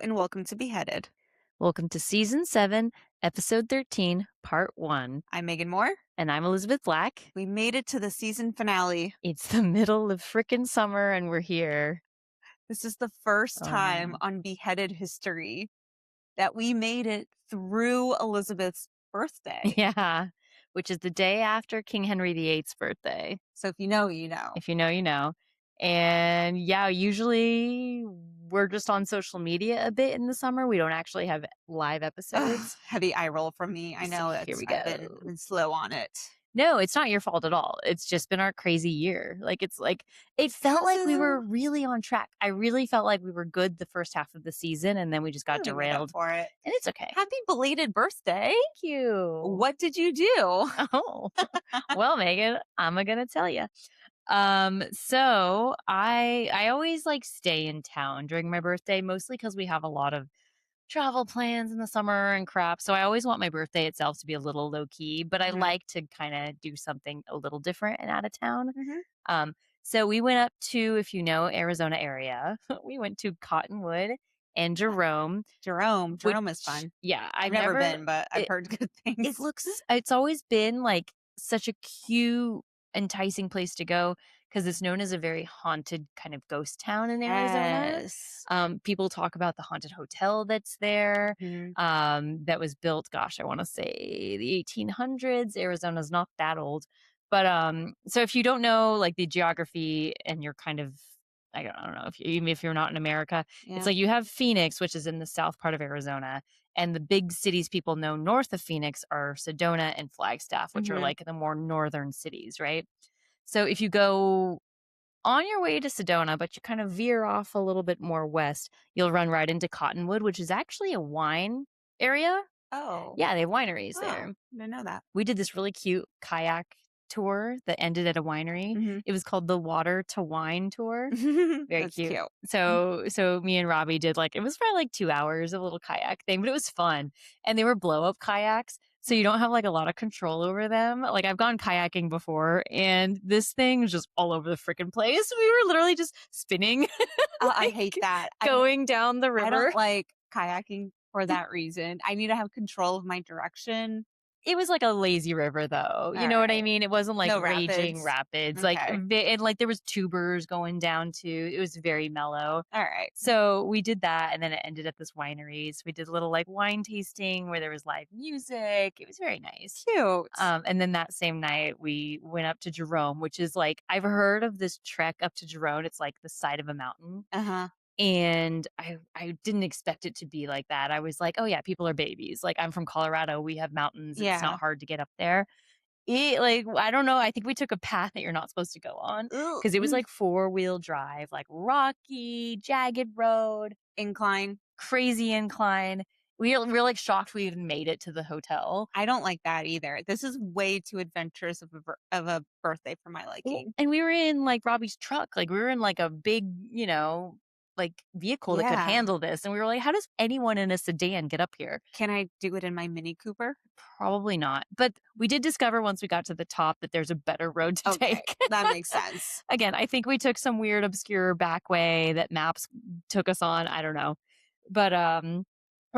and welcome to Beheaded. Welcome to Season 7, Episode 13, Part 1. I'm Megan Moore. And I'm Elizabeth Black. We made it to the season finale. It's the middle of frickin' summer and we're here. This is the first time man. on Beheaded history that we made it through Elizabeth's birthday. Yeah, which is the day after King Henry VIII's birthday. So if you know, you know. If you know, you know. And yeah, usually we're just on social media a bit in the summer. We don't actually have live episodes. Heavy eye roll from me. I know Here we I've go. been slow on it. No, it's not your fault at all. It's just been our crazy year. It felt like we were really on track. I really felt like we were good the first half of the season and then we just got derailed. For it. And it's okay. Happy belated birthday. Thank you. What did you do? Oh, well, Megan, I'm going to tell you. So I always stay in town during my birthday, mostly because we have a lot of travel plans in the summer and crap. So I always want my birthday itself to be a little low key, but I like to kind of do something a little different and out of town. So we went up to, if you know, Arizona area, we went to Cottonwood and Jerome. Jerome is fun. Yeah. I've never been, but I've heard good things. It's always been such a cute, enticing place to go because it's known as a very haunted kind of ghost town in Arizona. Yes. People talk about the haunted hotel that's there. That was built, gosh, I want to say the 1800s. Arizona's not that old. But so if you don't know the geography and you're kind of, I don't know, even if you're not in America, it's you have Phoenix, which is in the south part of Arizona. And the big cities people know north of Phoenix are Sedona and Flagstaff, which are the more northern cities, right? So if you go on your way to Sedona, but you kind of veer off a little bit more west, you'll run right into Cottonwood, which is actually a wine area. Oh. Yeah, they have wineries there. I didn't know that. We did this really cute kayak tour that ended at a winery. It was called the Water to Wine Tour. Very cute. So me and Robbie did it was probably 2 hours, a little kayak thing, but it was fun. And they were blow up kayaks. So you don't have a lot of control over them. I've gone kayaking before and this thing was just all over the freaking place. We were literally just spinning. I hate that. Going down the river. I don't like kayaking for that reason. I need to have control of my direction. It was a lazy river, though. You know what I mean? It wasn't No raging rapids. Okay. And there was tubers going down too. It was very mellow. All right. So we did that, and then it ended at this winery. So we did a little wine tasting where there was live music. It was very nice. Cute. And then that same night we went up to Jerome, which is I've heard of this trek up to Jerome. It's the side of a mountain. And I didn't expect it to be like that. I was oh yeah, people are babies. I'm from Colorado. We have mountains. It's not hard to get up there. I don't know. I think we took a path that you're not supposed to go on because it was 4-wheel drive, rocky, jagged road. Incline. Crazy incline. We're shocked we even made it to the hotel. I don't like that either. This is way too adventurous of a birthday for my liking. And we were in Robbie's truck. We were in a big, vehicle that could handle this. And we were how does anyone in a sedan get up here? Can I do it in my Mini Cooper? Probably not. But we did discover once we got to the top that there's a better road to take. That makes sense. Again, I think we took some weird, obscure back way that maps took us on. I don't know. But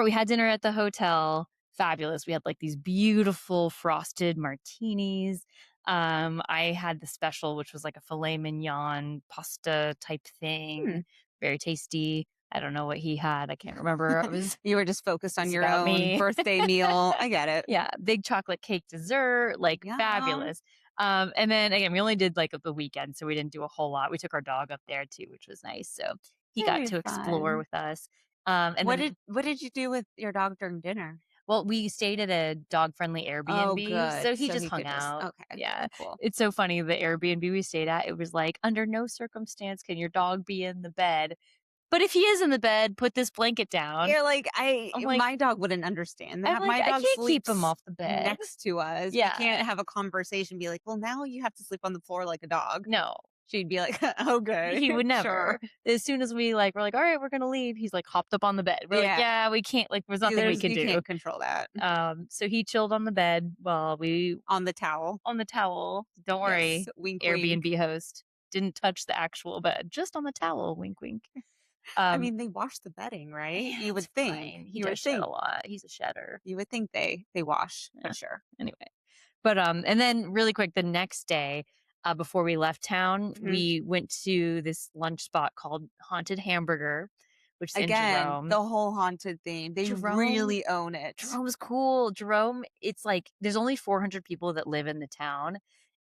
we had dinner at the hotel. Fabulous. We had these beautiful frosted martinis. I had the special, which was a filet mignon pasta type thing. Very tasty. I don't know what he had. I can't remember. It was you were just focused on your own birthday meal. I get it. Yeah. Big chocolate cake dessert, fabulous. And then again, we only did the weekend, so we didn't do a whole lot. We took our dog up there too, which was nice. So he got to explore with us. And what did you do with your dog during dinner? Well, we stayed at a dog-friendly Airbnb, oh, good. So he just hung out. Okay, yeah, cool. It's so funny. The Airbnb we stayed at, it was under no circumstance can your dog be in the bed. But if he is in the bed, put this blanket down. You're my dog wouldn't understand that. My dog I can't keep him off the bed next to us. Yeah, you can't have a conversation. Be well, now you have to sleep on the floor like a dog. No. She'd be okay. He would never. Sure. As soon as we're all right, we're gonna leave. He's hopped up on the bed. We're yeah, we can't. There's nothing we can do. You can't control that. So he chilled on the bed while we on the towel. Don't worry, wink, Airbnb wink. host didn't touch the actual bed, just on the towel. Wink, wink. I Um, mean, they wash the bedding, right? yeah, You it's would think. fine. He You does would shed think. a lot. He's a shedder. You would think they wash for Yeah. sure. Anyway, but and then really quick, the next day, before we left town, Mhm. we went to this lunch spot called Haunted Hamburger, which is in Again, Jerome. the whole haunted theme. They Jerome, really own it. Jerome's cool. Jerome, it's like there's only 400 people that live in the town,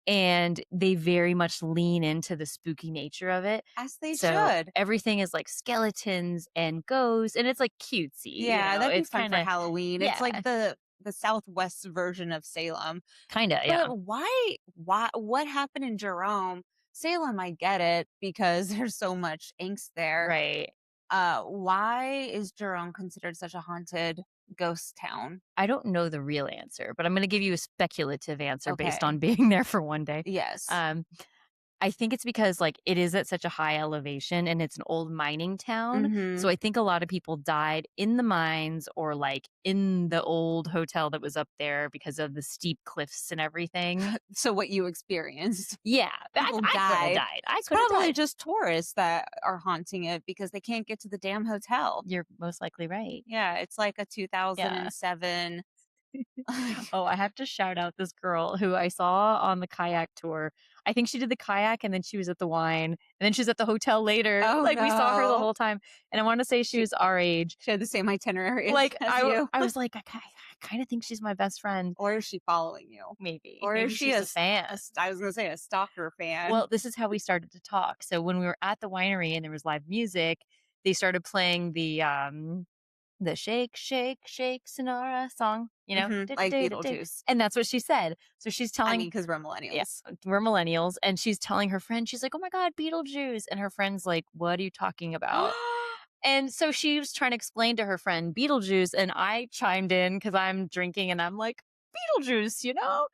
and they very much lean into the spooky nature of it. As they So should. everything is like skeletons and ghosts, and it's like cutesy, Yeah, that'd be It's fun kind for of, Halloween. It's yeah, like the Southwest version of Salem. kind of, yeah, But why what happened in Jerome? Salem, I get it because there's so much angst there. right. Why is Jerome considered such a haunted ghost town? I don't know the real answer, but I'm going to give you a speculative answer based Okay. on being there for one day. Yes. Um, I think it's because, like, it is at such a high elevation and it's an old mining town, so Mhm. I think a lot of people died in the mines or, like, in the old hotel that was up there because of the steep cliffs and everything. So what you experienced, Yeah, people I could have died. died. I It's could have probably died. just tourists that are haunting it because they can't get to the damn hotel. You're most likely right. Yeah, it's like a Yeah. 2007. Oh, I have to shout out this girl who I saw on the kayak tour. I think she did the kayak and then she was at the wine and then she was at the hotel later. Oh, Like we saw her the no. whole time. And I want to say she She was our age. she had the same itinerary as Like you. I was like, I kind of think she's my best friend. Or is she following you? Maybe. Or is Maybe she she's a fan. I was gonna say a stalker fan. Well, this is how we started to talk. So when we were at the winery and there was live music, they started playing the Shake, Shake, Shake Sonora song, Mhm, like du-du-du-du-du, Beetlejuice. and that's what she said. So she's I telling, mean, because 'cause we're yeah, millennials. we're millennials, and she's telling her friend, she's like, "Oh my god, Beetlejuice," and her friend's like, "What are you talking about?" And so she was trying to explain to her friend Beetlejuice, and I chimed in because 'cause I'm drinking, and I'm like, "Beetlejuice," you know?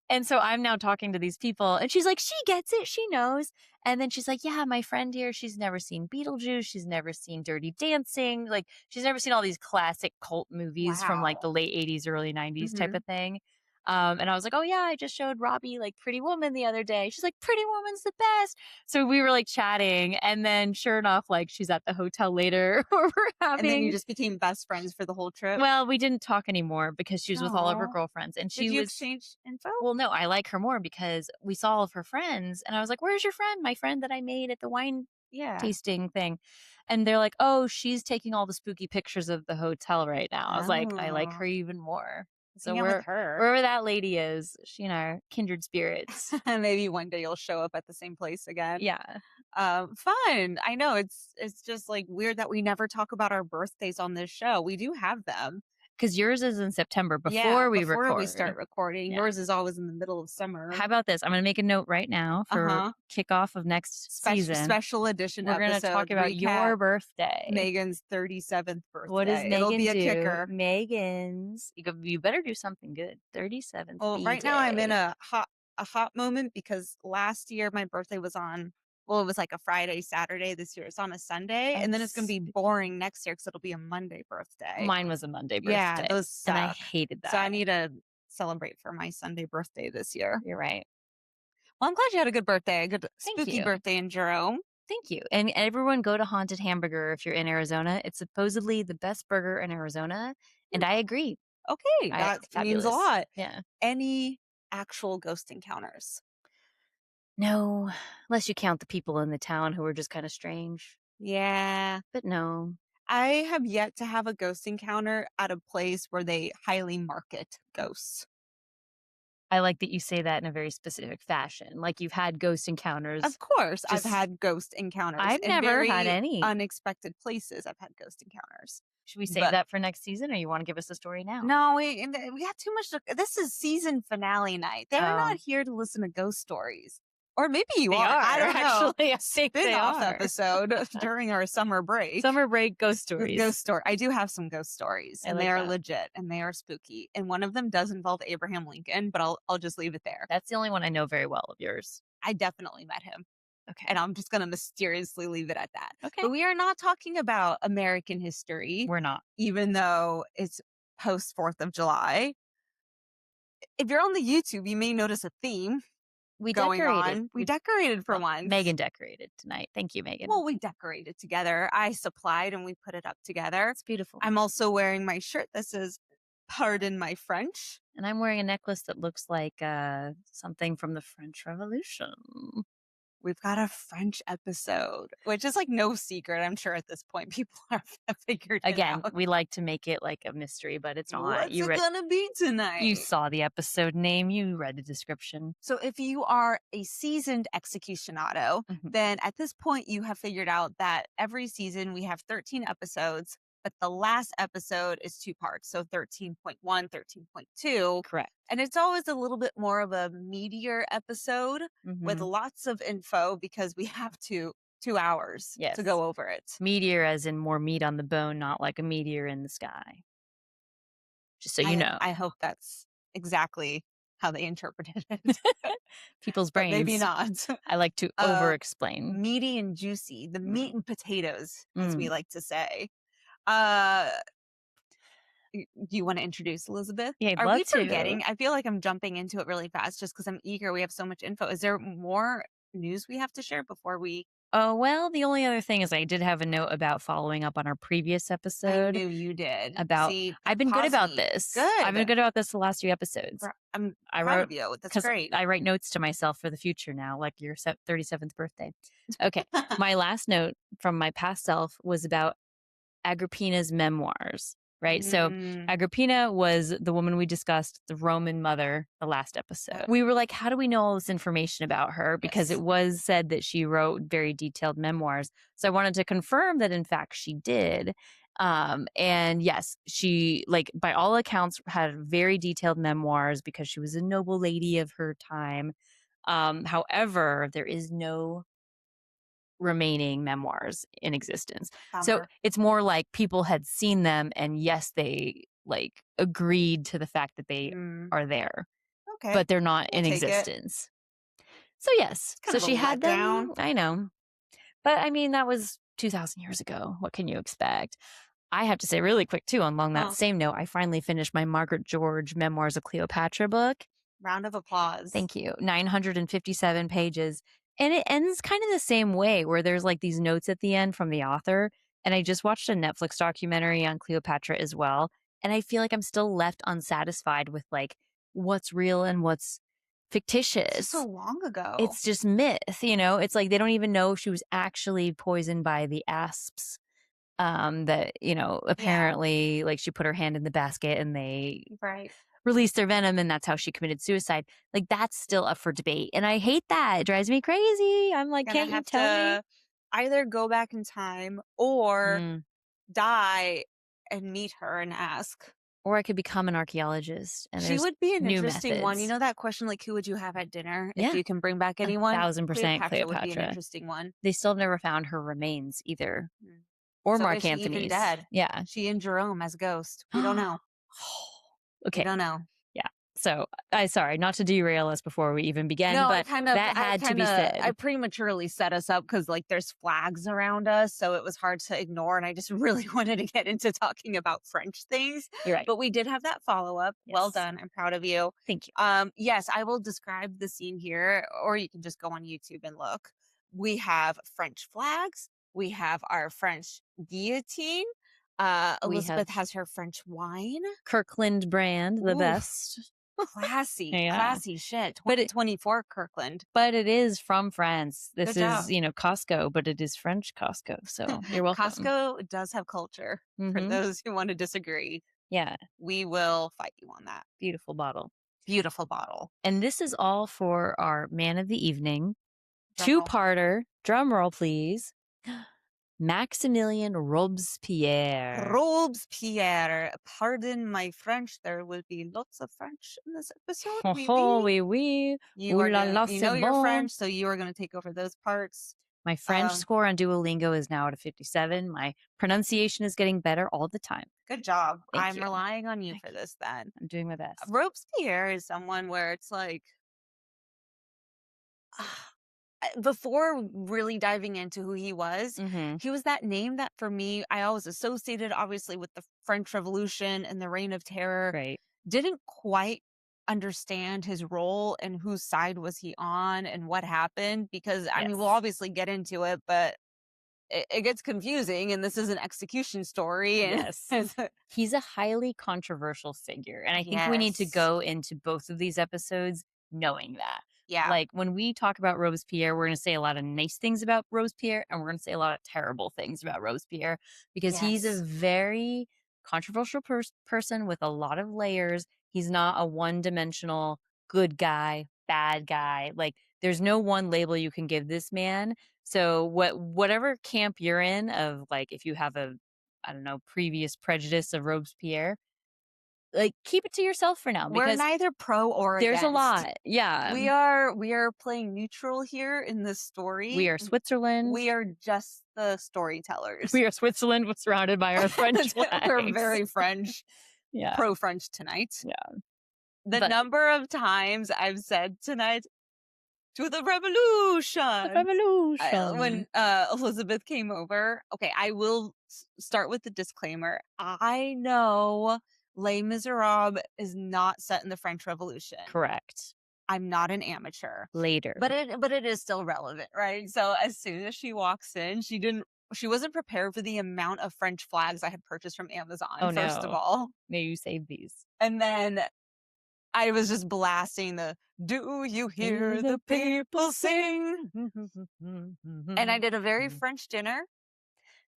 And so I'm now talking to these people, and she's like, "She gets it, she knows." And then she's like, "Yeah, my friend here, she's never seen Beetlejuice, she's never seen Dirty Dancing, like, she's never seen all these classic cult movies from, like, Wow. the late '80s, early '90s type Mhm. of thing." And I was like, "Oh, yeah, I just showed Robbie, like, Pretty Woman the other day." She's like, "Pretty Woman's the best." So we were, like, chatting, and then sure enough, like, she's at the hotel later where we're And then you having, just became best friends for the whole trip? well, we didn't talk anymore because she was with all of her Oh. girlfriends, and Did she you was, exchange info? well, no, I like her more because we saw all of her friends, and I was like, "Where's your friend? My friend that I made at the wine Yeah. tasting thing." And they're like, "Oh, she's taking all the spooky pictures of the hotel right now." I was like, "I like Oh. her even more." So Hang out with her. wherever that lady is, she and I are kindred spirits. Maybe one day you'll show up at the same place again. Yeah, Fun. I know it's just, like, weird that we never talk about our birthdays on this show. We do have them. because yours is in September Yeah, before we before we record. start recording. Yeah. Yours is always in the middle of summer. How about this? I'm gonna make a note right now for Uh-huh. kickoff of next season. Special edition We're gonna talk episode about recap your birthday. Megan's 37th What does birthday. It'll Megan be a do? kicker. Megan's. You better do something good. 37th Well, right now I'm in B-Day. a hot moment because last year my birthday was on, well, it was like a Friday, Saturday. This year it's on a Sunday, and then it's gonna It's be boring next year because 'cause it'll be a Monday birthday. Mine was a Monday Yeah, birthday, those and I suck. hated So I that. need to celebrate for my Sunday birthday this year. You're right. Well, I'm glad you had a good birthday, a good Thank spooky you. birthday in Jerome. Thank you. And everyone go to Haunted Hamburger if you're in Arizona. It's supposedly the best burger in Arizona, and I agree. Okay, I that means a fabulous. lot. Yeah. Any actual ghost encounters? No, unless you count the people in the town who are just kind of strange. Yeah. But no. I have yet to have a ghost encounter at a place where they highly market ghosts. I like that you say that in a very specific fashion. Like you've had ghost encounters. Of course, I've Just had ghost encounters I've in never had very any. unexpected places. I've had ghost encounters. Should we save But that for next season or you want to give us a story now? no, we got too much this is season finale night. They're not Oh, here to listen to ghost stories. Or maybe you they are. are I don't know. actually. I think they Spin-off are. episode during our summer break. Summer break ghost Ghost stories. story. I do have some ghost stories, I and they like are that. legit and they are spooky. And one of them does involve Abraham Lincoln, but I'll just leave it there. That's the only one I know very well of yours. I definitely met him, and Okay. I'm just gonna mysteriously leave it at that. Okay. But we are not talking about American history, We're not. even though it's post 4th of July. If you're on the YouTube, you may notice a theme. We going decorated. on. We decorated for Well, once. Megan decorated tonight. Thank you, Megan. Well, we decorated together. I supplied and we put it up together. It's beautiful. I'm also wearing my shirt that says, "Pardon my French." And I'm wearing a necklace that looks like something from the French Revolution. We've got a French episode, which is like no secret. I'm sure at this point people have figured it Again, out. we like to make it like a mystery, but it's not. What's it gonna be You tonight? saw the episode name. You read the description. So if you are a seasoned executionado, Mhm. then at this point you have figured out that every season we have 13 episodes, but the last episode is 2 parts. So 13.1, 13.2. Correct. And it's always a little bit more of a meatier episode with Mhm. lots of info because we have 2 hours to Yes. go over it. Meteor as in more meat on the bone, not like a meteor in the sky. Just so you know. I hope that's exactly how they interpreted it, People's but maybe brains. not. I like to over explain. Meaty and juicy, the meat and potatoes, as we Mm. like to say. Uh, do you want to introduce Elizabeth? Yeah, I'd Are love we forgetting? to. I feel like I'm jumping into it really fast just because I'm eager. We have so much info. Is there more news we have to share before we? Oh, well, the only other thing is I did have a note about following up on our previous I episode knew you did. about See, I've been good pause about me. this. Good. I've been good about this the last few episodes. I'm I proud wrote of you. That's because great. I write notes to myself for the future now, like your 37th birthday. Okay. My last note from my past self was about Agrippina's memoirs, right? So Mm, Agrippina was the woman we discussed, the Roman mother, the last episode. We were like, how do we know all this information about her? Because Yes. it was said that she wrote very detailed memoirs. So I wanted to confirm that in fact she did. And yes, she, like, by all accounts, had very detailed memoirs because she was a noble lady of her time. However, there is no remaining memoirs in existence. So bummer. it's more like people had seen them and yes, they like agreed to the fact that they Mm, are there, okay. but they're not We'll in take it. existence. So yes, Kind so of a she had letdown. them. I know. But I mean, that was 2000 years ago. What can you expect? I have to say really quick too, along that Huh. same note, I finally finished my Margaret George Memoirs of Cleopatra book. Round of applause. Thank you. 957 pages. And it ends kind of the same way where there's like these notes at the end from the author. And I just watched a Netflix documentary on Cleopatra as well. And I feel like I'm still left unsatisfied with like what's real and what's fictitious. So long ago. It's just myth, you know? It's like they don't even know if she was actually poisoned by the asps. That, you know, apparently like she put her hand in the basket and they right. released their venom and that's how she committed suicide. Like that's still up for debate. And I hate that. It drives me crazy. I'm like, Gonna can't you have tell to either go back in time or me? die and meet her and ask. Or I could become an archaeologist and She there's would be an new interesting one. You methods. know that question, like, who would you have at dinner if Yeah. you can bring back anyone? 1000% Cleopatra would be an Cleopatra. interesting one. They still have never found her remains either. Mm. Or So Mark is she even Anthony's. dead? Yeah. She and Jerome as ghost. We don't know. We Okay. don't know. Yeah. So sorry, not to derail us before we even began, No, but that had to be said. I prematurely set us up because like there's flags around us, so it was hard to ignore. And I just really wanted to get into talking about French things. You're right. But we did have that follow up. Well Yes. done. I'm proud of you. Thank you. Yes, I will describe the scene here, or you can just go on YouTube and look. We have French flags. We have our French guillotine. Elizabeth has her French wine. Kirkland brand, the Ooh. Best. Classy, Yeah. classy shit. But 2024 Kirkland. But it is from France. This Good job. is, you know, Costco, but it is French Costco. So you're welcome. Costco does have culture. For Mhm. those who want to disagree, Yeah. we will fight you on that. Beautiful bottle. Beautiful bottle. And this is all for our man of the evening. Drum roll. Two-parter. Drum roll, please. Maximilien Robespierre. Robespierre. Pardon my French. There will be lots of French in this episode. Oh, Oui, oh, oui. oui, oui. You Ooh are la gonna, la, you c'est know you're bon. French, so you are going to take over those parts. My French score on Duolingo is now at a 57. My pronunciation is getting better all the time. Good job. Thank I'm you. relying on you Thank for you. this then. I'm doing my best. Robespierre is someone where it's like, before really diving into who he was that name that for me, I always associated obviously with the French Revolution and the Reign of Terror. Right. Didn't quite understand his role and whose side was he on and what happened, because I mean, we'll Yes. obviously get into it, but it gets confusing, and this is an execution story, and Yes. He's a highly controversial figure, and I think we need to yes. go into both of these episodes knowing that. Yeah. Like, when we talk about Robespierre, we're gonna say a lot of nice things about Robespierre, and we're gonna say a lot of terrible things about Robespierre, because he's a Yes. very controversial person with a lot of layers. He's not a one-dimensional good guy, bad guy. Like, there's no one label you can give this man. So whatever camp you're in, of like, if you have a, I don't know, previous prejudice of Robespierre, like, keep it to yourself for now, We're because neither pro or there's a against. lot. Yeah. We are playing neutral here in this We story. are Switzerland. We are just the storytellers. We are Switzerland, was surrounded by our French We're flags. very French, Yeah. pro French tonight. Yeah. The But number of times I've said tonight, to the the revolution, when revolution. Elizabeth came over. Okay, I will start with the disclaimer. I know Les Miserables is not set in the French Revolution. Correct. I'm not an amateur, Later. but it is still relevant, right? So as soon as she walks in, she wasn't prepared for the amount of French flags I had purchased from Amazon, Oh first of no. all. May you save these. And then I was just blasting the "Do you hear the people sing?" And I did a very French dinner.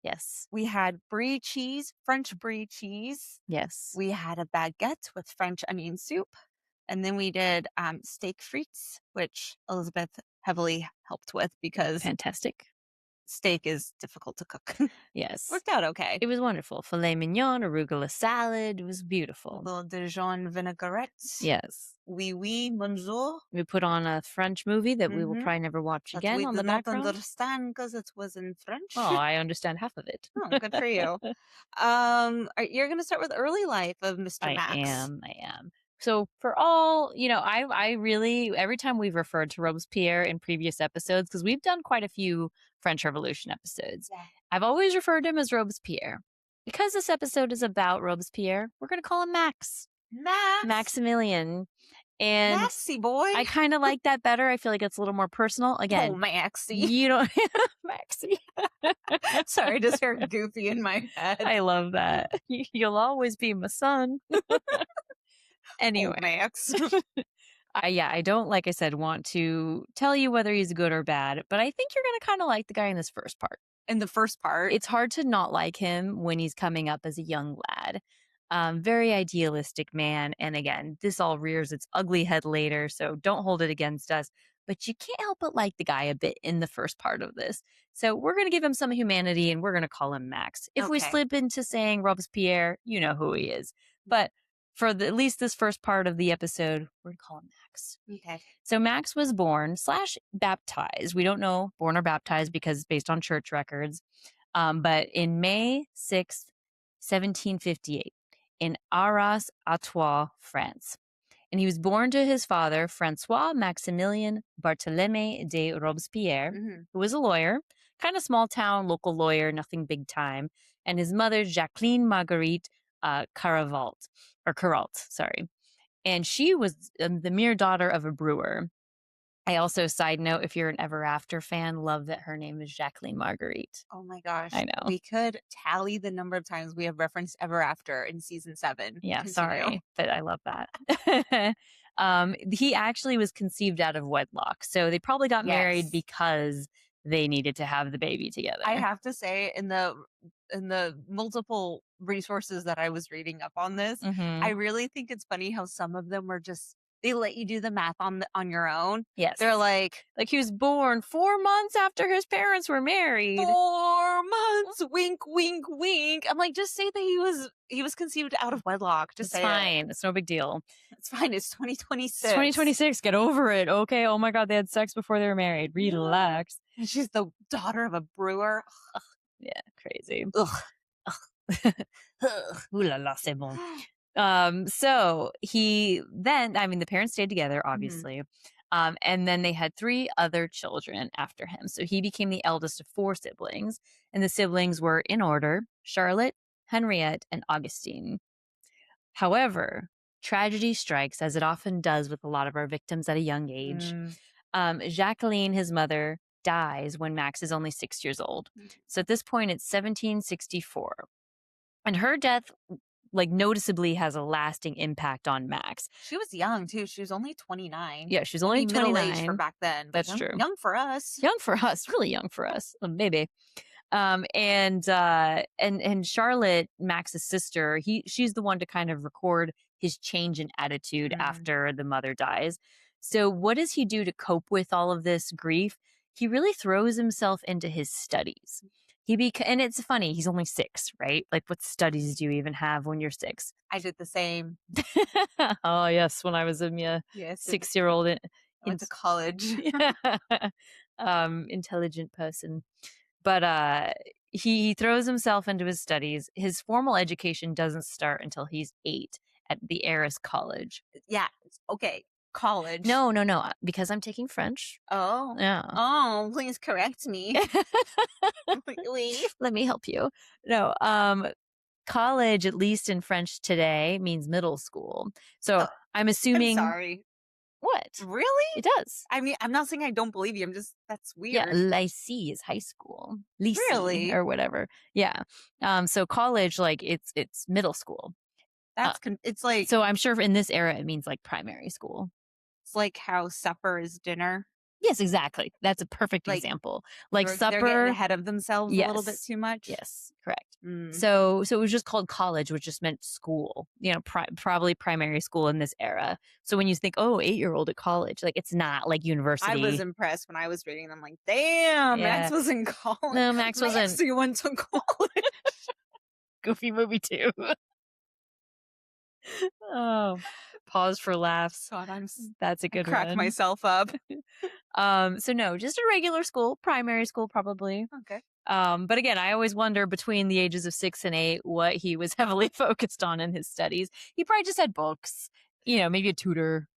Yes. We had brie cheese, French brie cheese. Yes. We had a baguette with French onion soup. And then we did steak frites, which Elizabeth heavily helped with because Fantastic. steak is difficult to cook. Yes. Worked out okay. It was wonderful. Filet mignon, arugula salad. It was beautiful. Little Dijon vinaigrette. Yes. Oui, oui, bonjour. We put on a French movie that we will Mhm. probably never watch That again we on did the not background. understand because it was in French. Oh, I understand half of it. Oh, good for you. You're going to start with early life of Mr. I Max. am. I am. So for all, I really, every time we've referred to Robespierre in previous episodes, because we've done quite a few French Revolution episodes, Yeah. I've always referred to him as Robespierre. Because this episode is about Robespierre, we're going to call him Max. Max. Maximilien. And Maxie boy. I kind of like that better. I feel like it's a little more personal. Again, Oh, Maxie. you don't, Maxie. Sorry, just heard goofy in my head. I love that. You'll always be my son. Anyway. Oh, Max. I don't, like I said, want to tell you whether he's good or bad, but I think you're going to kind of like the guy in this first part. In the first part. It's hard to not like him when he's coming up as a young lad. Very idealistic man. And again, this all rears its ugly head later, so don't hold it against us. But you can't help but like the guy a bit in the first part of this. So we're going to give him some humanity and we're going to call him Max. If we Okay. slip into saying Robespierre, you know who he is. But for at least this first part of the episode, we're going to call him Max. Okay. So Max was born / baptized. We don't know born or baptized because it's based on church records. But in May 6th, 1758, in Arras-Artois, France. And he was born to his father, Francois Maximilien Barthélemy de Robespierre, who was a lawyer, kind of small town, local lawyer, nothing big time. And his mother, Jacqueline Marguerite Caravault, sorry. And she was the mere daughter of a brewer. I also, side note, if you're an Ever After fan, love that her name is Jacqueline Marguerite. Oh my gosh. I know. We could tally the number of times we have referenced Ever After in season 7. Yeah, Continue. sorry, but I love that. He actually was conceived out of wedlock. So they probably got married Yes. because they needed to have the baby together. I have to say, in the multiple resources that I was reading up on this, I really think it's funny how some of them were just, they let you do the math on your own. Yes. They're like he was born 4 months after his parents were married. 4 months, wink, wink, wink. I'm like, just say that he was conceived out of wedlock. Just It's say fine. It's no big deal. It's fine. It's 2026. It's 2026. Get over it. Okay. Oh my God. They had sex before they were married. Relax. And she's the daughter of a brewer. Ugh. Yeah. Crazy. Ugh. Ooh la la, c'est bon. So the parents stayed together, obviously. And then they had 3 other children after him. So he became the eldest of 4 siblings. And the siblings were, in order, Charlotte, Henriette, and Augustine. However, tragedy strikes, as it often does with a lot of our victims at a young age. Mm. Jacqueline, his mother, dies when Max is only 6 years old. So at this point, it's 1764. And her death, like, noticeably has a lasting impact on Max. She was young too. She was only 29. Yeah, she's Maybe only middle-aged for 29. back then, but That's young true. young for us. Young for us, really young for us, maybe. And Charlotte, Max's sister, she's the one to kind of record his change in attitude Mm. after the mother dies. So what does he do to cope with all of this grief? He really throws himself into his studies. And it's funny, he's only 6, right? Like, what studies do you even have when you're 6? I did the same. Oh yes, when I was a mere Yes, did the 6-year-old same. I went to college. yeah. Intelligent person. But he throws himself into his studies. His formal education doesn't start until he's 8 at the Heiress College. Yeah. Okay. College. No, no, no, because I'm taking French. Oh. Yeah. Oh, please correct me. Please. Let me help you. No, college, at least in French today, means middle school. So Oh, I'm I'm assuming sorry. what? Really? It does. I mean, I'm not saying I don't believe you. That's Yeah, weird. lycée is high school. Lycée Really? or whatever. Yeah. So college, like, it's middle school. It's like So I'm sure in this era it means like primary school. it's like how supper is dinner. Yes, exactly. That's a perfect Like example. Like they're getting supper. ahead of themselves a little bit Yes. too much. Yes, correct. Mm. So it was just called college, which just meant school. Probably primary school in this era. So when you think, oh, 8-year-old at college, like, it's not like university. I was impressed when I was reading them. Like, damn, Max Yeah. was in college. No, Max wasn't. Max, you went to college. Goofy movie too. Oh, pause for laughs. God, That's a I good crack one. myself up. So no, just a regular school, primary school probably. Okay. But again, I always wonder between the ages of 6 and 8 what he was heavily focused on in his studies. He probably just had books, maybe a tutor.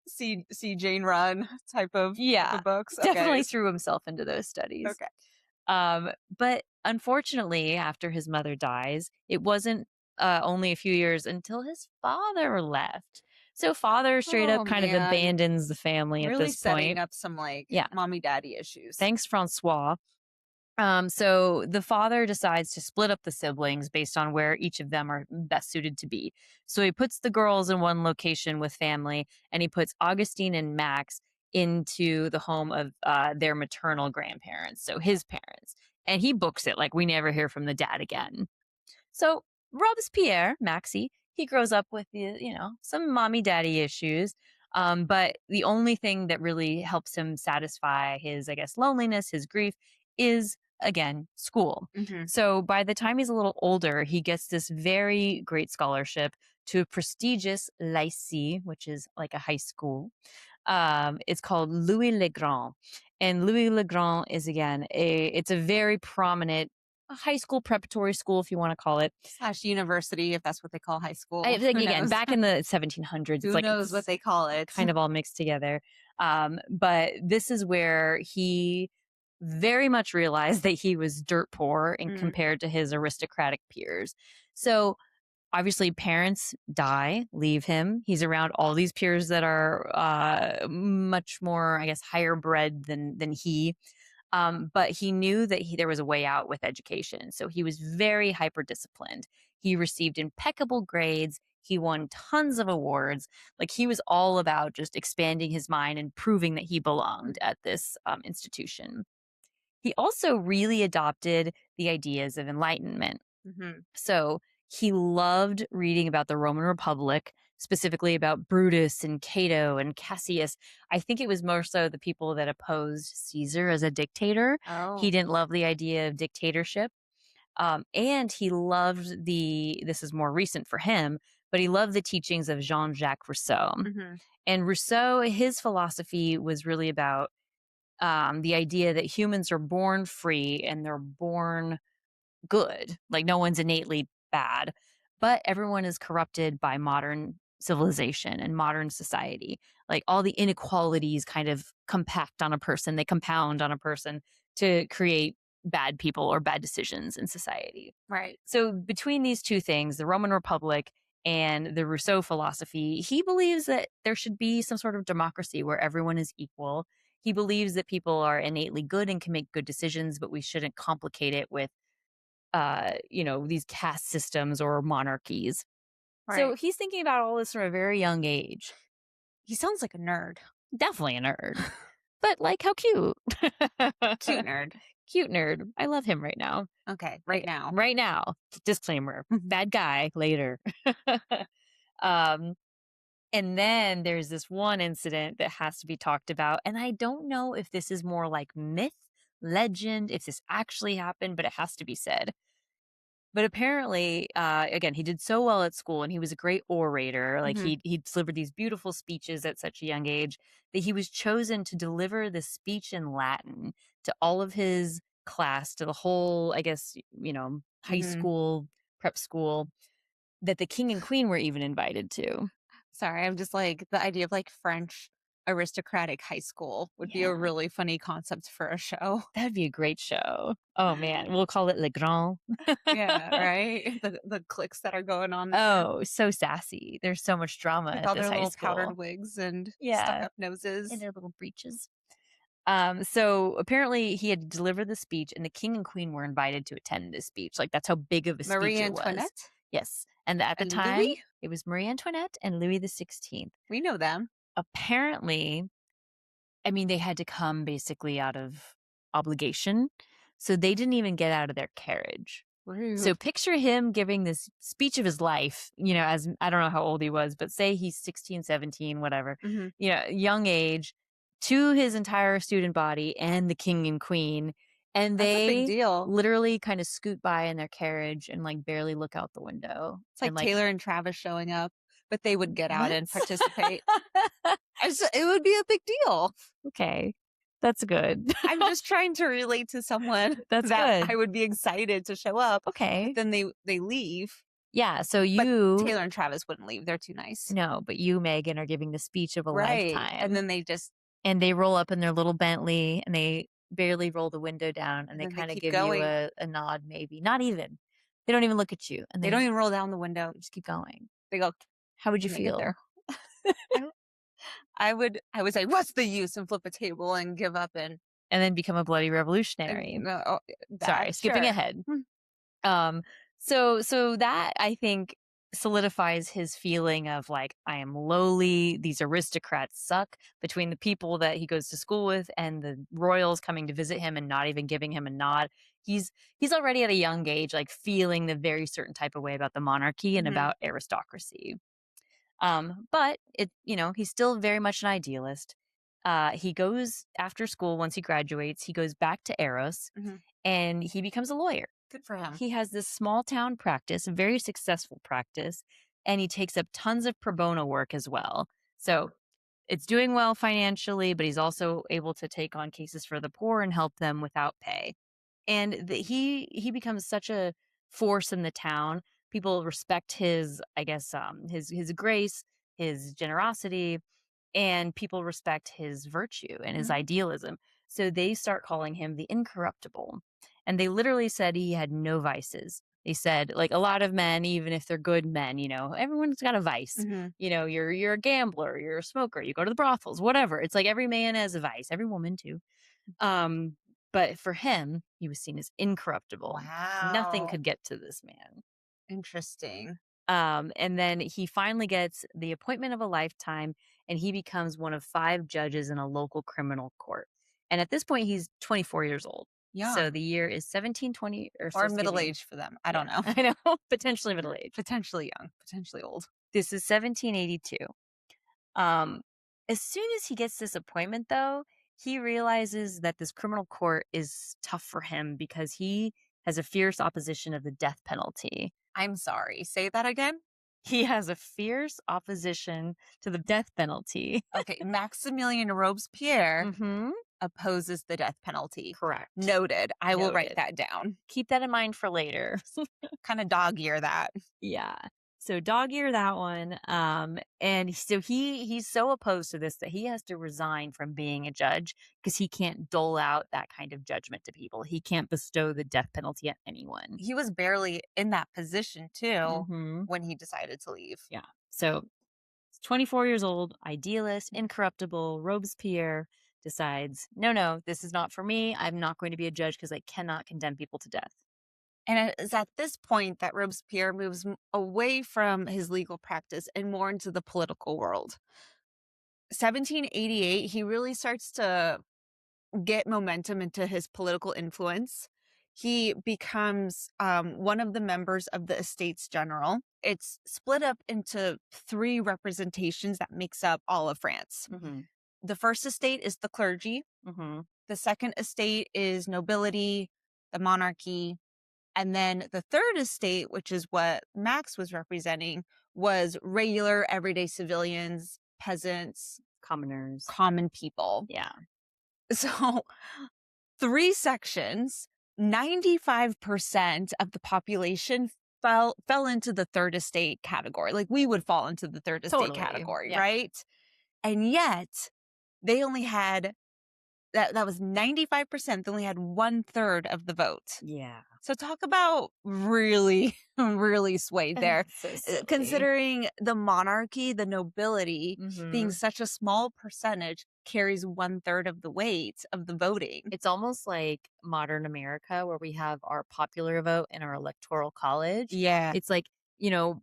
See Jane Run type of books. Definitely Okay. threw himself into those studies. Okay. But unfortunately, after his mother dies, it wasn't only a few years until his father left. So father straight up Oh, kind of man. abandons the family at Really this setting point. up some like Yeah. mommy daddy issues. Thanks, Francois. So the father decides to split up the siblings based on where each of them are best suited to be. So he puts the girls in one location with family, and he puts Augustine and Max into the home of their maternal grandparents, so his parents. And he books it, like, we never hear from the dad again. So Robespierre, Maxie, he grows up with some mommy daddy issues. But the only thing that really helps him satisfy his, I guess, loneliness, his grief, is again school. Mm-hmm. So by the time he's a little older, he gets this very great scholarship to a prestigious lycée, which is like a high school. It's called Louis le Grand, and Louis le Grand is again it's a very prominent high school, preparatory school, if you want to call it / university, if that's what they call high school. Like, Who again, knows? back in the 1700s, Who it's like knows what they call it? kind of all mixed together. But this is where he very much realized that he was dirt poor and compared to his aristocratic peers. So obviously parents die, leave him. He's around all these peers that are much more, I guess, higher bred than he. But he knew that there was a way out with education. So he was very hyper disciplined. He received impeccable grades. He won tons of awards. Like, he was all about just expanding his mind and proving that he belonged at this institution. He also really adopted the ideas of enlightenment. Mm-hmm. So he loved reading about the Roman Republic, specifically about Brutus and Cato and Cassius. I think it was more so the people that opposed Caesar as a dictator. Oh. He didn't love the idea of dictatorship. And he loved this is more recent for him, but he loved the teachings of Jean-Jacques Rousseau. Mm-hmm. And Rousseau, his philosophy was really about the idea that humans are born free and they're born good. Like, no one's innately bad, but everyone is corrupted by modern civilization and modern society. Like, all the inequalities kind of compact on a person, they compound on a person to create bad people or bad decisions in society. Right. So between these two things, the Roman Republic and the Rousseau philosophy, he believes that there should be some sort of democracy where everyone is equal. He believes that people are innately good and can make good decisions, but we shouldn't complicate it with, these caste systems or monarchies. So Right. he's thinking about all this from a very young age. He sounds like a nerd. Definitely a nerd, but like how cute. Cute nerd. Cute nerd. I love him right now. Okay, right now. Right now. Disclaimer. Bad guy later. um, and then there's this one incident that has to be talked about. And I don't know if this is more like myth, legend, if this actually happened, but it has to be said. But apparently, again, he did so well at school and he was a great orator. Like Mhm. he delivered these beautiful speeches at such a young age that he was chosen to deliver this speech in Latin to all of his class, to the whole, I guess, high Mhm. school, prep school, that the king and queen were even invited to. Sorry, I'm just like the idea of like French aristocratic high school would be a Yeah, really funny concept for a show. that'd be a great show. Oh man, we'll call it Le Grand. Yeah, right? The cliques that are going on there Oh, so sassy. There's so much drama with at all this their high little school. powdered wigs and stuck Yeah, up in noses. their little breeches. So apparently he had to deliver the speech, and the king and queen were invited to attend this speech. Like that's how big of a Marie speech it was. Antoinette Yes, and at the and time Louis? it was Marie Antoinette and Louis the 16th. We know them. Apparently, I mean, they had to come basically out of obligation, so they didn't even get out of their carriage. So Rude. picture him giving this speech of his life, as I don't know how old he was, but say he's 16, 17, whatever, Mhm. young age, to his entire student body and the king and queen. And That's a big they deal. literally kind of scoot by in their carriage and like barely look out the window. It's And like like, Taylor and Travis showing up, but they would get out what? and participate. It would be a big deal. Okay. That's good. I'm just trying to relate to someone That's that I good. would be excited to show up, but Okay. then they leave. Yeah. So But you, Taylor and Travis wouldn't leave. They're too nice. no, but you, Megan, are giving the speech of a Right. And lifetime. then they just And they roll up in their little Bentley and they barely roll the window down and and they then they kind of keep give you going. a nod, maybe. Not even. They don't even look at you and They don't they even roll down the window. just keep going. They go How would you when they get feel? there. I don't I would say, "What's the use?" and flip a table and give up And then become a bloody and revolutionary. oh, Sorry, that skipping sure. ahead. Hmm. So that I think solidifies his feeling of like I am lowly, these aristocrats suck, between the people that he goes to school with and the royals coming to visit him and not even giving him a nod. He's already at a young age like feeling the very certain type of way about the monarchy and Mhm. about aristocracy. But he's still very much an idealist. He goes after school once he graduates, he goes back to Eros Mhm. and he becomes a lawyer. Good for him. He has this small town practice, a very successful practice, and he takes up tons of pro bono work as well. So it's doing well financially, but he's also able to take on cases for the poor and help them without pay. And he becomes such a force in the town. People respect his, I guess, his grace, his generosity, and people respect his virtue and his Mhm. idealism. So they start calling him the incorruptible. And they literally said he had no vices. They said, like a lot of men, even if they're good men, everyone's got a vice. Mhm. You're a gambler, you're a smoker, you go to the brothels, whatever. It's like every man has a vice, every woman too. Um, but for him, he was seen as incorruptible. Nothing Wow. could get to this man. Interesting. And then he finally gets the appointment of a lifetime and he becomes one of 5 judges in a local criminal court. And at this point, he's 24 years old. So Young the year is 1720, or so, or excuse middle me. age for them. I Yeah, don't know. I know, potentially middle age. Potentially young, potentially old. This is 1782. Um, as soon as he gets this appointment, though, he realizes that this criminal court is tough for him because he has a fierce opposition of the death penalty. I'm sorry. Say that again? He has a fierce opposition to the death penalty. Okay, Maximilien Robespierre Mhm. opposes the death penalty. Correct. Noted. I will write Noted. that down. Keep that in mind for later. Kinda dog ear that. Yeah. So dog ear that one. And so he's so opposed to this that he has to resign from being a judge because he can't dole out that kind of judgment to people. He can't bestow the death penalty at anyone. He was barely in that position too Hmm. when he decided to leave. Yeah. So 24 years old, idealist, incorruptible, Robespierre decides, no, no, this is not for me. I'm not going to be a judge because I cannot condemn people to death. And it is at this point that Robespierre moves away from his legal practice and more into the political world. 1788, he really starts to get momentum into his political influence. He becomes one of the members of the Estates General. It's split up into three representations that makes up all of France. Hmm. The first estate is the clergy. Hmm. The second estate is nobility, the monarchy. And then the third estate, which is what Max was representing, was regular everyday civilians, peasants, Commoners. common people. Yeah. So, three sections, 95% of the population fell into the third estate category. Like we would fall into the third estate Totally. category, Yeah. right? And yet they only had that was 95%. They only had 1/3 of the vote. Yeah. So talk about really, really swayed there. So silly. Considering the monarchy, the nobility being Hmm. such a small percentage carries 1/3 of the weight of the voting. It's almost like modern America where we have our popular vote and our electoral college. Yeah. It's like,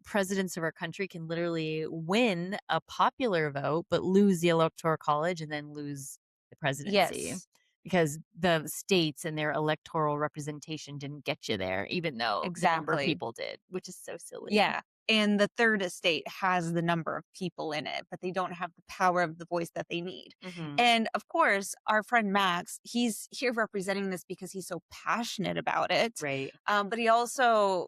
presidents of our country can literally win a popular vote, but lose the electoral college and then lose the presidency Yes, because the states and their electoral representation didn't get you there, even though the number of exactly. people did, which is so silly. Yeah. And the third estate has the number of people in it, but they don't have the power of the voice that they need. Hmm. And of course, our friend Max, he's here representing this because he's so passionate about it. Right. But he also,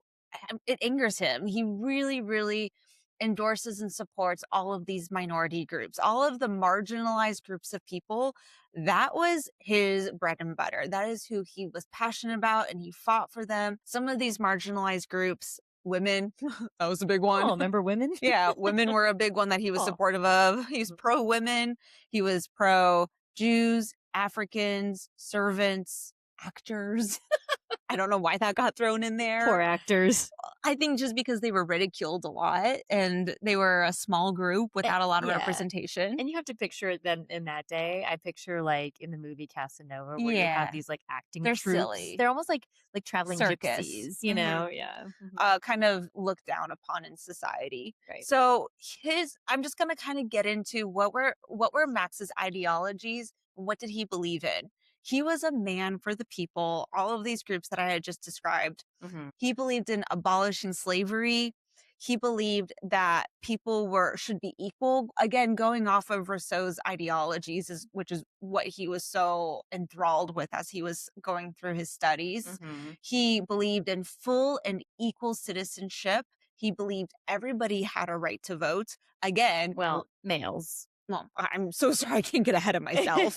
it angers him. He really, really endorses and supports all of these minority groups, all of the marginalized groups of people. That was his bread and butter. That is who he was passionate about, and he fought for them. Some of these marginalized groups, women, that was a big one. Oh, remember women? Yeah, women were a big one that he was Oh. supportive of. He's pro women, he was pro Jews, Africans, servants, actors. I don't know why that got thrown in there. Poor actors. I think just because they were ridiculed a lot and they were a small group without a lot of Yeah. representation. And you have to picture them in that day. I picture like in the movie Casanova where you Yeah. have these like acting They're troops. silly. They're almost like traveling Circus. gypsies, Mhm. Yeah. Kind of looked down upon in society. Right. So I'm just gonna kind of get into what were Max's ideologies, what did he believe in? He was a man for the people, all of these groups that I had just described. Hmm. He believed in abolishing slavery. He believed that people should be equal. Again, going off of Rousseau's ideologies, which is what he was so enthralled with as he was going through his studies. Hmm. He believed in full and equal citizenship. He believed everybody had a right to vote. Again, Well, males. well, I'm so sorry, I can't get ahead of myself.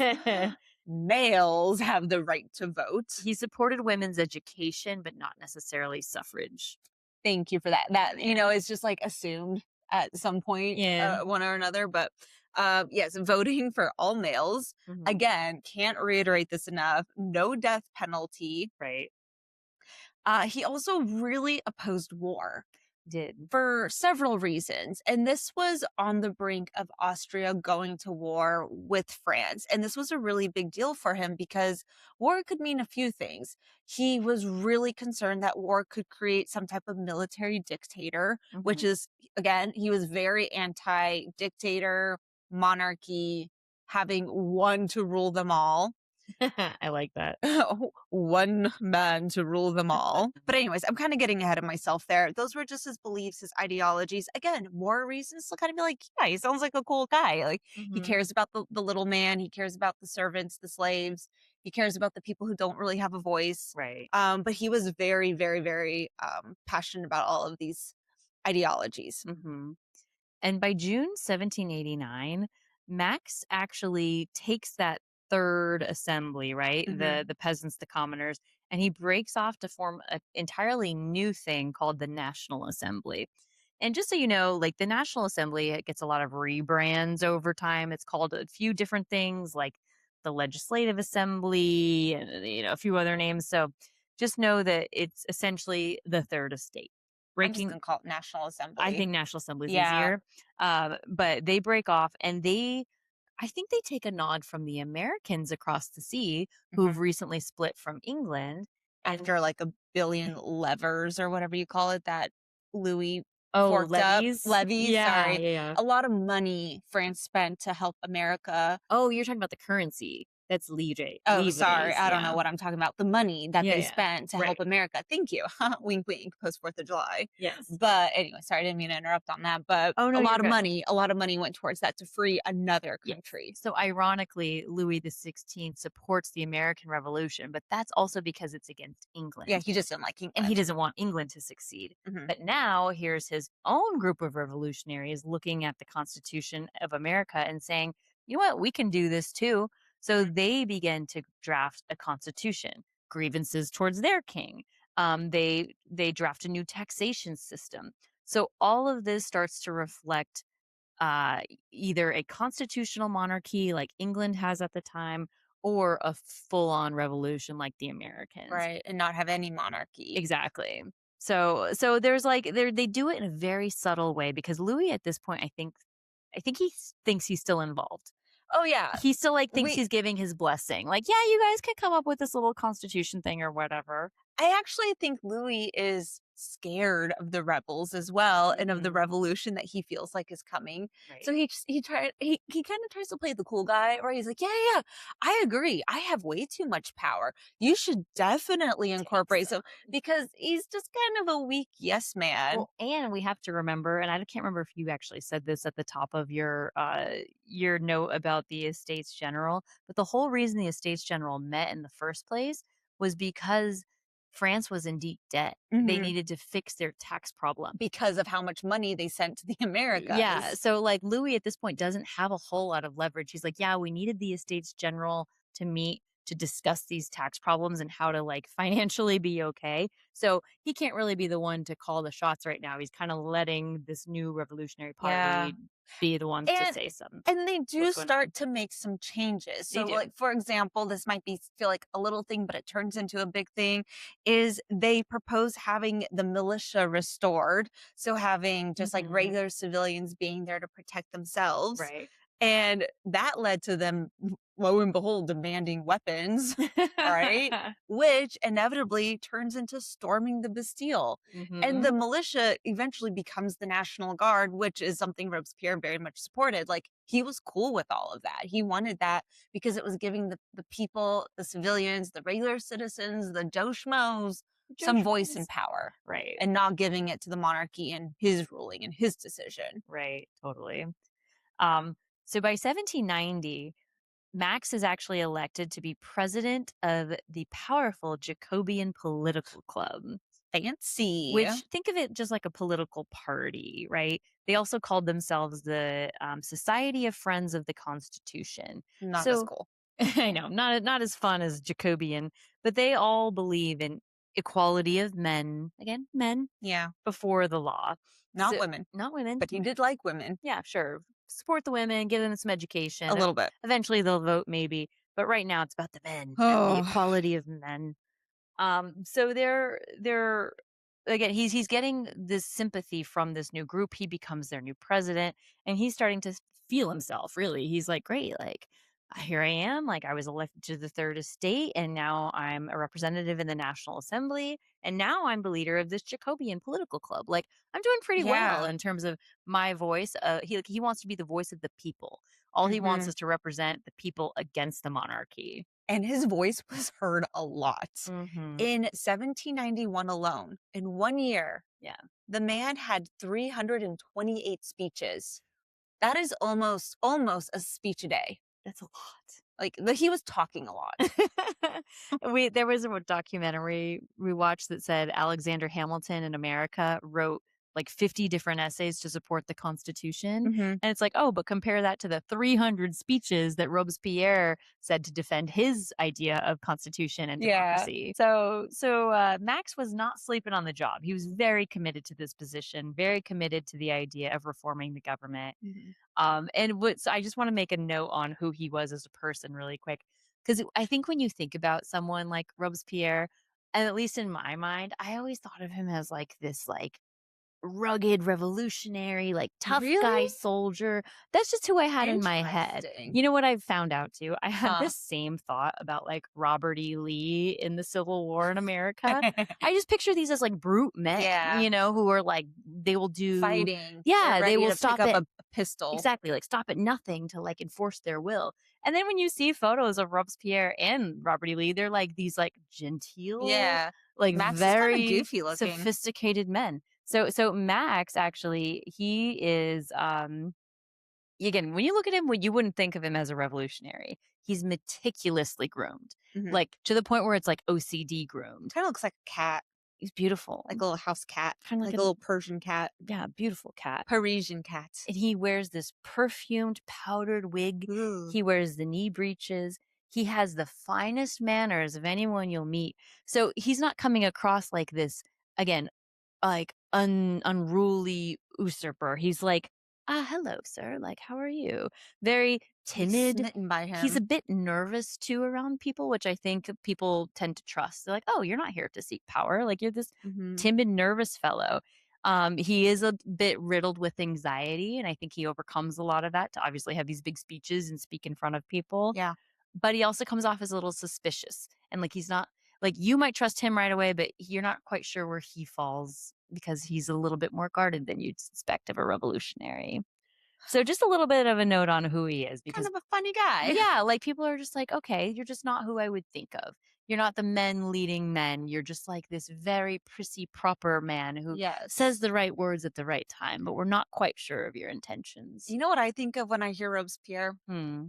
Males have the right to vote. He supported women's education, but not necessarily suffrage. Thank you for that. That, is just like assumed at some point, Yeah. one or another. But yes, voting for all males. Mhm. Again, can't reiterate this enough. No death penalty. Right. He also really opposed war Did. for several reasons. And this was on the brink of Austria going to war with France. And this was a really big deal for him because war could mean a few things. He was really concerned that war could create some type of military dictator, which is, again, he was very anti dictator, monarchy, having one to rule them all. I like that. One man to rule them all. But anyways, I'm kind of getting ahead of myself there. Those were just his beliefs, his ideologies. Again, more reasons to kind of be like, yeah, he sounds like a cool guy. Like he cares about the little man. He cares about the servants, the slaves. He cares about the people who don't really have a voice. Right. But he was very, very, very passionate about all of these ideologies. And by June 1789, Max actually takes that third assembly, right? The peasants, the commoners, and he breaks off to form an entirely new thing called the National Assembly. And just so you know, like the National Assembly, it gets a lot of rebrands over time. It's called a few different things like the Legislative Assembly and a few other names. So just know that it's essentially the third estate. I'm just Breaking gonna call it National I Assembly. think National Assembly is Yeah. easier. But they break off and I think they take a nod from the Americans across the sea who've Mhm. recently split from England. And After, like, a billion levers or whatever you call it that Louis oh, forked up levies? levies, Yeah, sorry. yeah, yeah. A lot of money France spent to help America. Oh, you're talking about the currency. That's Oh, sorry, livres, I don't know yeah. what I'm talking about. The money that Yeah, they yeah. spent to help Right. America. Thank you. Wink, wink, post 4th of July. Yes. But anyway, sorry, I didn't mean to interrupt on that, but Oh, no, you're good. a lot of money went towards that to free another Yes. country. So ironically, Louis XVI supports the American Revolution, but that's also because it's against Yeah, England. he just didn't like And he England. doesn't want England to succeed. Mhm. But now here's his own group of revolutionaries looking at the Constitution of America and saying, you know what, we can do this too. So Mhm. they begin to draft a constitution, grievances towards their king. They draft a new taxation system. So all of this starts to reflect uh, either a constitutional monarchy like England has at the time, or a full on revolution like the Americans. Right, and not have any monarchy. Exactly. So there's like they do it in a very subtle way because Louis at this point I think thinks he's still involved. Oh, yeah. He still like thinks We he's giving his blessing. Like, yeah, you guys can come up with this little constitution thing or whatever. I actually think Louis is scared of the rebels as well and of the Mhm. revolution that he feels like is coming. Right. So he kind of tries to play the cool guy where he's like, "Yeah, yeah, yeah, I agree. I have way too much power. You should definitely Take incorporate some," some. because he's just kind of a weak yes man. Well, and we have to remember, and I can't remember if you actually said this at the top of your note about the Estates General, but the whole reason the Estates General met in the first place was because France was in deep debt. They Mhm. needed to fix their tax problem. Because of how much money they sent to the Yeah, Americas. so like Louis at this point doesn't have a whole lot of leverage. He's like, yeah, we needed the Estates General to meet to discuss these tax problems and how to like financially be okay. So he can't really be the one to call the shots right now. He's kind of letting this new revolutionary Yeah. party be the ones to And say something. they do What's going on? start to make some changes. They So, do. like, for example, this might be feel like a little thing, but it turns into a big thing, is they propose having the militia restored. So having just like Hmm. regular civilians being there to protect themselves. Right. And that led to them, lo and behold, demanding weapons, right? Which inevitably turns into storming the Bastille. And Hmm. the militia eventually becomes the National Guard, which is something Robespierre very much supported. Like, he was cool with all of that. He wanted that because it was giving the people, the civilians, the regular citizens, the Joe Schmoes, some voice and power, Right. and not giving it to the monarchy and his ruling and his decision. Right. Totally. Um, so by 1790, Max is actually elected to be president of the powerful Jacobean political club, Fancy. which think of it just like a political party, right? They also called themselves the Society of Friends of the Constitution. Not as So cool. I know, not as fun as Jacobean, but they all believe in equality of men, again, men Yeah. before the law. Not So women, not women. but he did like women Yeah, sure. Support the women, give them some a education. little bit. Eventually they'll vote maybe, but right now it's about the men, about the Oh, equality of men. So they're again he's getting this sympathy from this new group. He becomes their new president and he's starting to feel himself really. He's like, great, like here I am, like I was elected to the third estate and now I'm a representative in the National Assembly and now I'm the leader of this Jacobean political club. Like I'm doing pretty well yeah. in terms of my voice. He wants to be the voice of the people. All he wants Mhm. is to represent the people against the monarchy. And his voice was heard a lot. Mhm. In 1791 alone, in 1 year, Yeah. the man had 328 speeches. That is almost a speech a day. That's a lot. Like, he was talking a lot. There was a documentary we watched that said Alexander Hamilton in America wrote like 50 different essays to support the Constitution. Mhm. And it's like, oh, but compare that to the 300 speeches that Robespierre said to defend his idea of constitution and Yeah. democracy. Max was not sleeping on the job. He was very committed to this position, very committed to the idea of reforming the government. Mhm. So I just want to make a note on who he was as a person really quick. Because I think when you think about someone like Robespierre, and at least in my mind, I always thought of him as like this like rugged revolutionary, like tough guy Really? soldier. That's just who I had in my head. Interesting. You know what I've found out too? I had Huh. this same thought about like Robert E. Lee in the Civil War in America. I just picture these as like brute men, Yeah. who are like, they will do, Fighting. They're yeah, they ready will to pick stop up at, a pistol. exactly, like stop at nothing to like enforce their will. And then when you see photos of Robespierre and Robert E. Lee, they're like these like genteel, Yeah. like Max is kinda very goofy looking. sophisticated men. So Max actually, he is again, when you look at him, you wouldn't think of him as a revolutionary. He's meticulously groomed, Mhm. like to the point where it's like OCD groomed. Kinda looks like a cat, He's beautiful, like a little house cat, kind of like like a a, little Persian cat, yeah, beautiful cat. Parisian cat. And he wears this perfumed powdered wig. Ooh. He wears the knee breeches. He has the finest manners of anyone you'll meet. So he's not coming across like this, again, like unruly usurper. He's like, hello, sir. Like, how are you? Very Like, timid. smitten by He's a him. bit nervous too around people, which I think people tend to trust. They're like, oh, you're not here to seek power. Like, you're this Mhm. timid, nervous fellow. He is a bit riddled with anxiety, and I think he overcomes a lot of that to obviously have these big speeches and speak in front of people. Yeah. But he also comes off as a little suspicious, and like he's not, like, you might trust him right away, but you're not quite sure where he falls because he's a little bit more guarded than you'd suspect of a revolutionary. So just a little bit of a note on who he is, Kind because of a funny guy. yeah, like people are just like, okay, you're just not who I would think of. You're not the men leading men. You're just like this very prissy, proper man who says Yes. the right words at the right time, but we're not quite sure of your intentions. You know what I think of when I hear Robespierre? Hmm.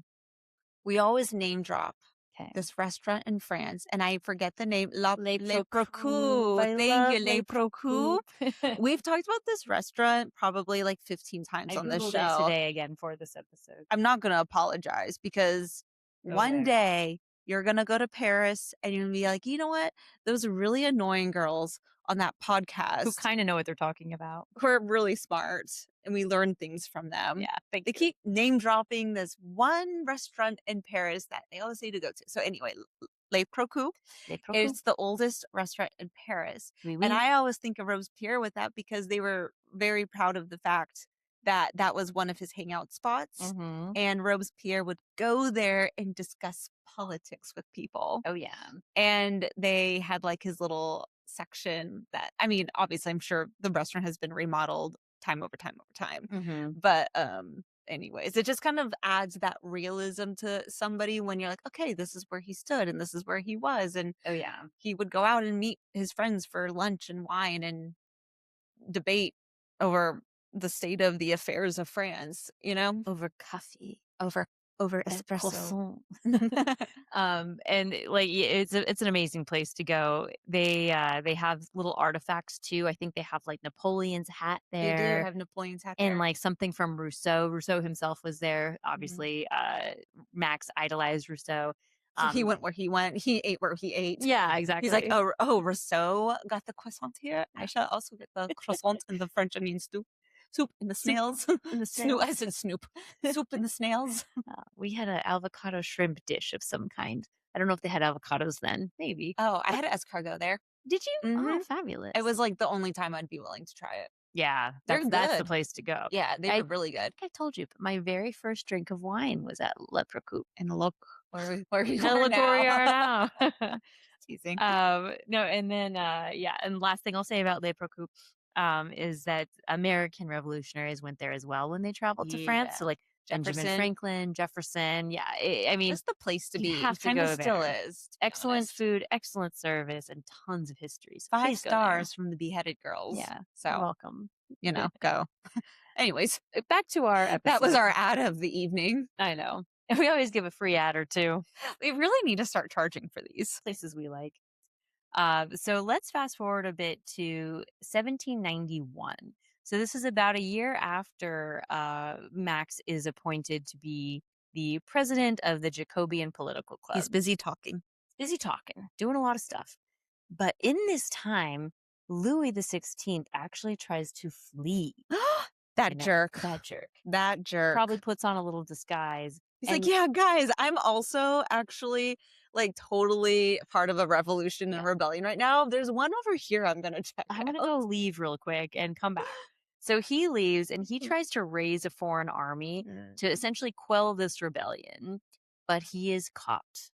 We always name drop Okay. this restaurant in France, and I forget the name. Les Le Procoupe. Procou. I Thank you, love Le Les Procou. Procoupe. We've talked about this restaurant probably like 15 times I on this Googled it show. today again for this episode. I'm not going to apologize because Go one there. day you're going to go to Paris and you're going to be like, you know what? Those really annoying girls on that Who podcast kind of know what they're talking about. who are really smart and we learn things from them. Yeah, thank They you. keep name dropping this one restaurant in Paris that they always say to go to. So anyway, Le Procoupe. Les Procoupe. It's the oldest restaurant in Paris. Oui, And oui. I always think of Robespierre with that because they were very proud of the fact that that was one of his hangout spots. Mm-hmm. And Robespierre would go there and discuss politics with people. Oh, yeah. And they had like his little section that, I mean, obviously, I'm sure the restaurant has been remodeled time over time over time. Mm-hmm. But anyways, it just kind of adds that realism to somebody when you're like, okay, this is where he stood and this is where he was. And Oh, yeah. he would go out and meet his friends for lunch and wine and debate over the state of the affairs of France, Over coffee. over over A espresso. croissant. And like it's an amazing place to go. They have little artifacts too. I think they have like Napoleon's hat They do there have Napoleon's hat and there. like something from Rousseau. Rousseau himself was there. Mhm. Obviously, Max idolized Rousseau. So he went where he went. He ate where he ate. Yeah, He's like, exactly. oh, Rousseau got the croissant here. I shall also get the croissant and the French onion soup. Soup in the Soup snails. in the Snoop. I snails. said Snoop. Soup in the snails. We had an avocado shrimp dish of some kind. I don't know if they had avocados then. Maybe. Oh, I had an escargot there. Did you? Mhm. Oh, fabulous. It was like the only time I'd be willing to try it. Yeah, They're that's the good. place to go. Yeah, they I were really good. think I told you, but my very first drink of wine was at Le Procoupe. And look where you Now are look where we are now. now. Teasing. No, and then yeah, and last thing I'll say about Le Procoupe is that American revolutionaries went there as well when they traveled to France. Yeah. So like Benjamin Jefferson. Franklin, Jefferson. Yeah, I mean, Just the place to you be. have to Kind of go still there. is, to be Excellent honest. food, excellent service, and tons of history. So 5 please go there. stars from the beheaded girls. Yeah, you're So, welcome. go. Anyways, Back to our episode. that was our ad of the evening. I know. We always give a free ad or two. We really need to start charging for these. Places we like. So let's fast forward a bit to 1791. So this is about a year after Max is appointed to be the president of the Jacobean political He's club. busy talking. Busy talking, doing a lot of stuff. But in this time, Louis the 16th actually tries to flee. That jerk. That jerk. That Probably jerk. puts on a little disguise. He's like, And yeah, guys, I'm also actually like totally part of a revolution and yeah, rebellion right now. There's one over here I'm gonna check I'm going to out. go leave real quick and come back. So he leaves and he tries to raise a foreign army Mm. to essentially quell this rebellion, but he is caught.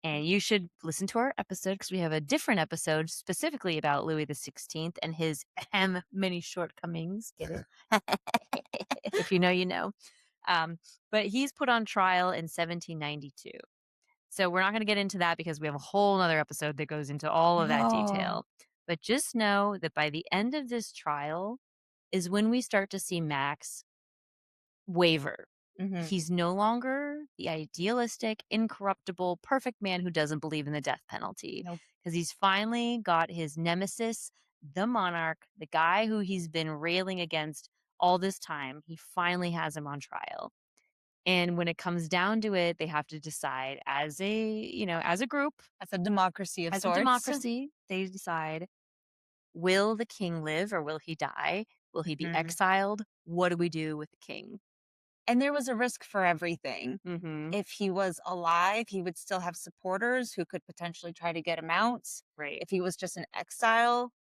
And you should listen to our episode because we have a different episode specifically about Louis the 16th and his many shortcomings. Get it? If you know, you know. Um, but he's put on trial in 1792. So we're not going to get into that because we have a whole other episode that goes into all of that Oh. detail. But just know that by the end of this trial is when we start to see Max waver. Mhm. He's no longer the idealistic, incorruptible, perfect man who doesn't believe in the death penalty Nope. because he's finally got his nemesis, the monarch, the guy who he's been railing against all this time. He finally has him on trial. And when it comes down to it, they have to decide as a group, That's a democracy of as a sorts. democracy, they decide, will the king live or will he die? Will he be Mhm. exiled? What do we do with the king? And there was a risk for everything. Mhm. If he was alive, he would still have supporters who could potentially try to get him out. Right. If he was just in exile,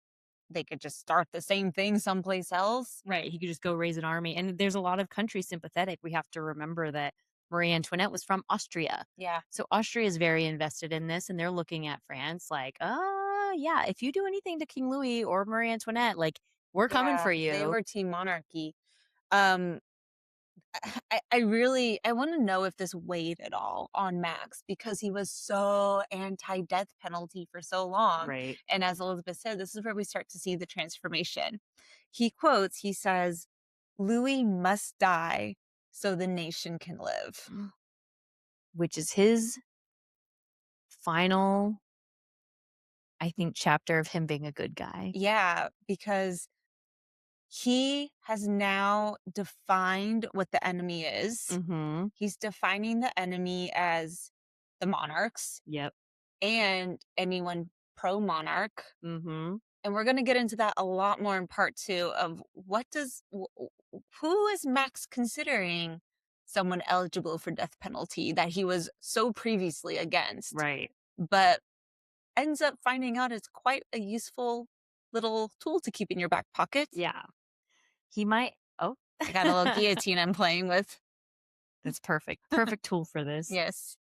they could just start the same thing someplace else. Right, he could just go raise an army, and there's a lot of countries sympathetic. We have to remember that Marie Antoinette was from Austria. Yeah. So Austria is very invested in this, and they're looking at France like, yeah, if you do anything to King Louis or Marie Antoinette, like, we're coming Yeah. for They you." were team monarchy. Um, I want to know if this weighed at all on Max because he was so anti-death penalty for so long. Right. And as Elizabeth said, this is where we start to see the transformation. He says, Louis must die so the nation can live. Which is his final, I think, chapter of him being a good guy. Yeah, because he has now defined what the enemy is. Mhm. He's defining the enemy as the monarchs Yep. and anyone pro monarch. Mhm. And we're going to get into that a lot more in part 2 of who is Max considering someone eligible for death penalty that he was so previously against, Right. but ends up finding out it's quite a useful little tool to keep in your back pocket. Yeah. He might oh. I got a little guillotine I'm playing with. That's perfect. Perfect tool for this. Yes.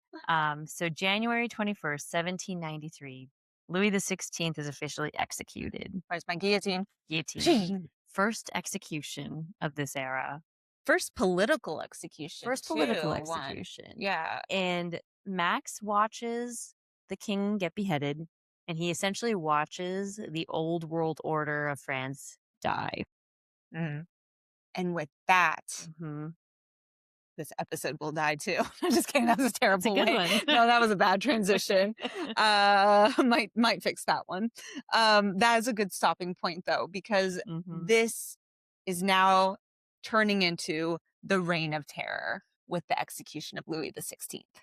So January 21st, 1793, Louis the 16th is officially executed. Where's my guillotine? Guillotine. First execution of this era. First political execution, First too. political One. execution. Yeah. And Max watches the king get beheaded, and he essentially watches the old world order of France die. Mhm. And with that, Hmm. this episode will die too. I'm just kidding. That was a terrible good way. one. No, that was a bad transition. Might fix that one. That is a good stopping point though, because Hmm. this is now turning into the reign of terror with the execution of Louis the 16th.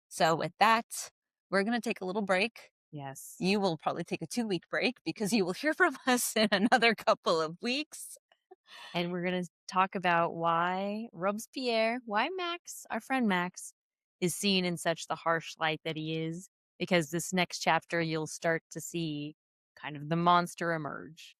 So with that, we're going to take a little break. Yes. You will probably take a 2-week break because you will hear from us in another couple of weeks. And we're going to talk about why Robespierre, why Max, our friend Max, is seen in such the harsh light that he is. Because this next chapter, you'll start to see kind of the monster emerge.